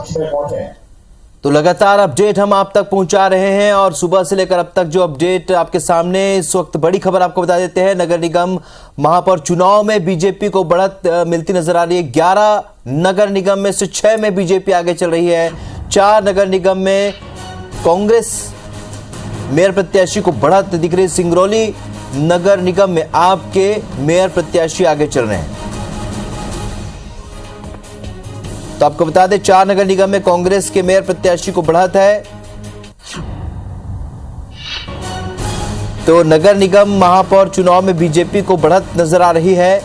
पक्ष में पहुंचे हैं। तो लगातार अपडेट हम आप तक पहुंचा रहे हैं और सुबह से लेकर अब तक जो अपडेट आपके सामने इस वक्त बड़ी खबर आपको बता देते हैं। नगर निगम महापौर चुनाव में बीजेपी को बढ़त मिलती नजर आ रही है। 11 नगर निगम में से 6 में बीजेपी आगे चल रही है। 4 नगर निगम में कांग्रेस मेयर प्रत्याशी को बढ़त दिख रही है। सिंगरौली नगर निगम में आपके मेयर प्रत्याशी आगे चल रहे हैं। तो आपको बता दें 4 नगर निगम में कांग्रेस के मेयर प्रत्याशी को बढ़त है। तो नगर निगम महापौर चुनाव में बीजेपी को बढ़त नजर आ रही है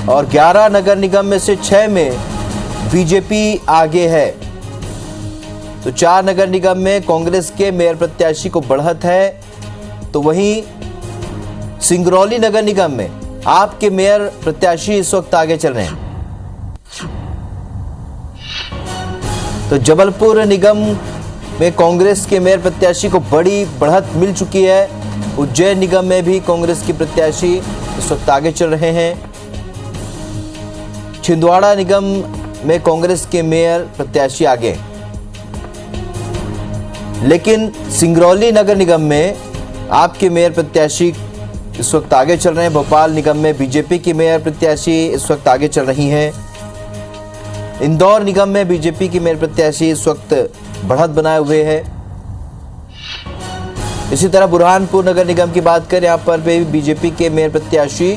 और 11 नगर निगम में से 6 में बीजेपी आगे है। तो 4 नगर निगम में कांग्रेस के मेयर प्रत्याशी को बढ़त है। तो वहीं सिंगरौली नगर निगम में आपके मेयर प्रत्याशी इस वक्त आगे चल रहे हैं। तो जबलपुर निगम में कांग्रेस के मेयर प्रत्याशी को बड़ी बढ़त मिल चुकी है। उज्जैन निगम में भी कांग्रेस की प्रत्याशी इस वक्त आगे चल रहे हैं। छिंदवाड़ा निगम में कांग्रेस के मेयर प्रत्याशी आगे, लेकिन सिंगरौली नगर निगम में आपके मेयर प्रत्याशी इस वक्त आगे चल रहे हैं। भोपाल निगम में बीजेपी की मेयर प्रत्याशी इस वक्त आगे चल रही हैं। इंदौर निगम में बीजेपी की मेयर प्रत्याशी इस वक्त बढ़त बनाए हुए है। इसी तरह बुरहानपुर नगर निगम की बात करें, यहाँ पर भी बीजेपी के मेयर प्रत्याशी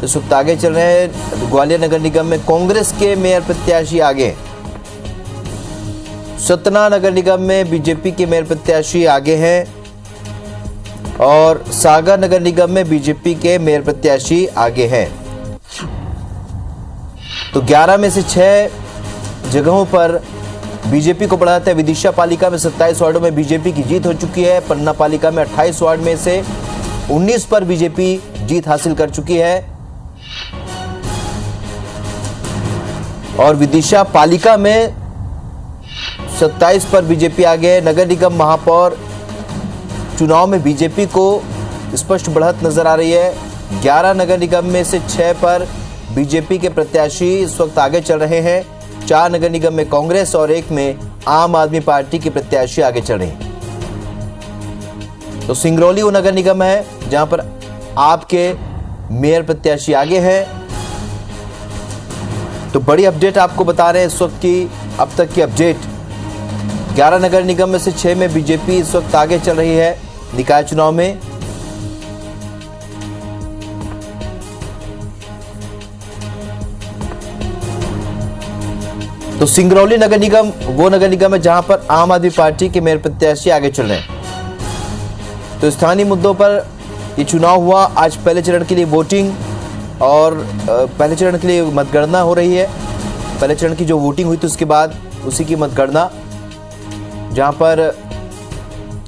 इस वक्त आगे चल रहे हैं। ग्वालियर नगर निगम में कांग्रेस के मेयर प्रत्याशी आगे। सतना नगर निगम में बीजेपी के मेयर प्रत्याशी आगे हैं और सागर नगर निगम में बीजेपी के मेयर प्रत्याशी आगे हैं। तो 11 में से 6 जगहों पर बीजेपी को बढ़ाता है। विदिशा पालिका में 27 वार्डों में बीजेपी की जीत हो चुकी है। पन्ना पालिका में 28 वार्ड में से 19 पर बीजेपी जीत हासिल कर चुकी है और विदिशा पालिका में 27 पर बीजेपी आगे है। नगर निगम महापौर चुनाव में बीजेपी को स्पष्ट बढ़त नजर आ रही है। 11 नगर निगम में से 6 पर बीजेपी के प्रत्याशी इस वक्त आगे चल रहे हैं। 4 नगर निगम में कांग्रेस और 1 में आम आदमी पार्टी के प्रत्याशी आगे चल रहे हैं। तो सिंगरौली वो नगर निगम है जहां पर आपके मेयर प्रत्याशी आगे हैं। तो बड़ी अपडेट आपको बता रहे हैं इस वक्त की अब तक की अपडेट। 11 नगर निगम में से 6 में बीजेपी इस वक्त आगे चल रही है निकाय चुनाव में। तो सिंगरौली नगर निगम वो नगर निगम है जहां पर आम आदमी पार्टी के मेयर प्रत्याशी आगे चल रहे हैं। तो स्थानीय मुद्दों पर ये चुनाव हुआ। आज पहले चरण के लिए वोटिंग और पहले चरण के लिए मतगणना हो रही है। पहले चरण की जो वोटिंग हुई थी उसके बाद उसी की मतगणना, जहां पर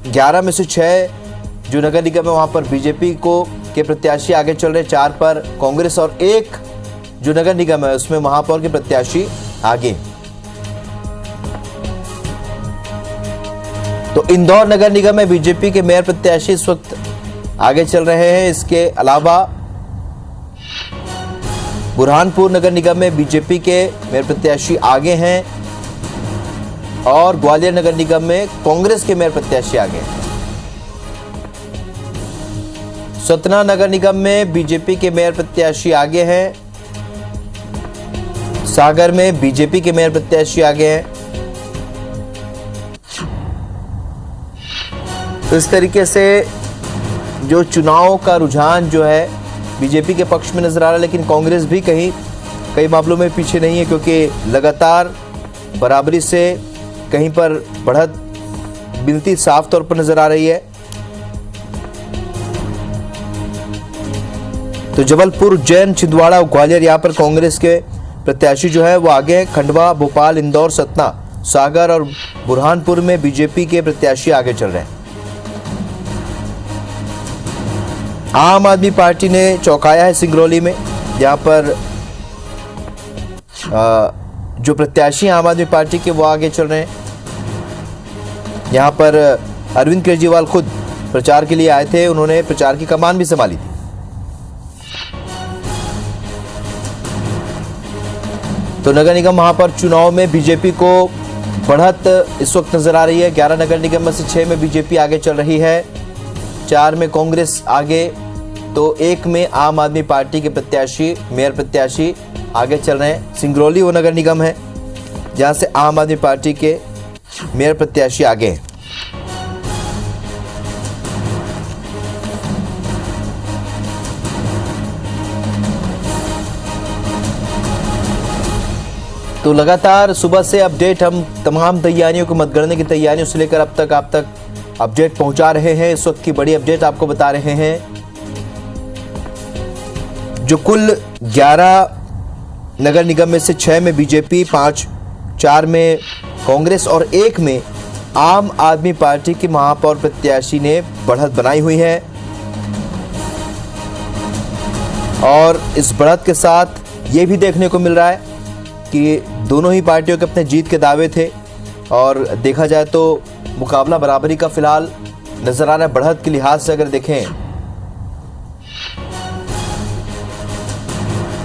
11 में से 6 जो नगर निगम है वहां पर बीजेपी को के प्रत्याशी आगे चल रहे हैं। 4 पर कांग्रेस और 1 जो नगर निगम है उसमें महापौर के प्रत्याशी आगे। तो इंदौर नगर निगम में बीजेपी के मेयर प्रत्याशी इस वक्त आगे चल रहे हैं। इसके अलावा बुरहानपुर नगर निगम में बीजेपी के मेयर प्रत्याशी आगे हैं और ग्वालियर नगर निगम में कांग्रेस के मेयर प्रत्याशी आगे हैं। सतना नगर निगम में बीजेपी के मेयर प्रत्याशी आगे हैं। सागर में बीजेपी के मेयर प्रत्याशी आगे हैं। तो इस तरीके से जो चुनाव का रुझान जो है बीजेपी के पक्ष में नजर आ रहा है, लेकिन कांग्रेस भी कई मामलों में पीछे नहीं है क्योंकि लगातार बराबरी से कहीं पर बढ़त मिलती साफ तौर पर नजर आ रही है। तो जबलपुर, उज्जैन, छिंदवाड़ा और ग्वालियर यहाँ पर कांग्रेस के प्रत्याशी जो है वो आगे हैं। खंडवा, भोपाल, इंदौर, सतना, सागर और बुरहानपुर में बीजेपी के प्रत्याशी आगे चल रहे हैं। आम आदमी पार्टी ने चौंकाया है सिंगरौली में, जहां पर जो प्रत्याशी आम आदमी पार्टी के वो आगे चल रहे हैं। यहां पर अरविंद केजरीवाल खुद प्रचार के लिए आए थे, उन्होंने प्रचार की कमान भी संभाली थी। तो नगर निगम महापौर चुनाव में बीजेपी को बढ़त इस वक्त नजर आ रही है। 11 नगर निगम में से 6 में बीजेपी आगे चल रही है, 4 में कांग्रेस आगे, तो 1 में आम आदमी पार्टी के प्रत्याशी, मेयर प्रत्याशी आगे चल रहे हैं। सिंगरौली वो नगर निगम है जहां से आम आदमी पार्टी के मेयर प्रत्याशी आगे हैं। तो लगातार सुबह से अपडेट हम तमाम तैयारियों को, मतगणना की तैयारियों से लेकर अब तक आप तक अपडेट पहुंचा रहे हैं। इस वक्त की बड़ी अपडेट आपको बता रहे हैं। जो कुल 11 नगर निगम में से 6 में बीजेपी, 4 में कांग्रेस और 1 में आम आदमी पार्टी के महापौर प्रत्याशी ने बढ़त बनाई हुई है। और इस बढ़त के साथ ये भी देखने को मिल रहा है कि दोनों ही पार्टियों के अपने जीत के दावे थे और देखा जाए तो मुकाबला बराबरी का फिलहाल नजर आ रहा है। बढ़त के लिहाज से अगर देखें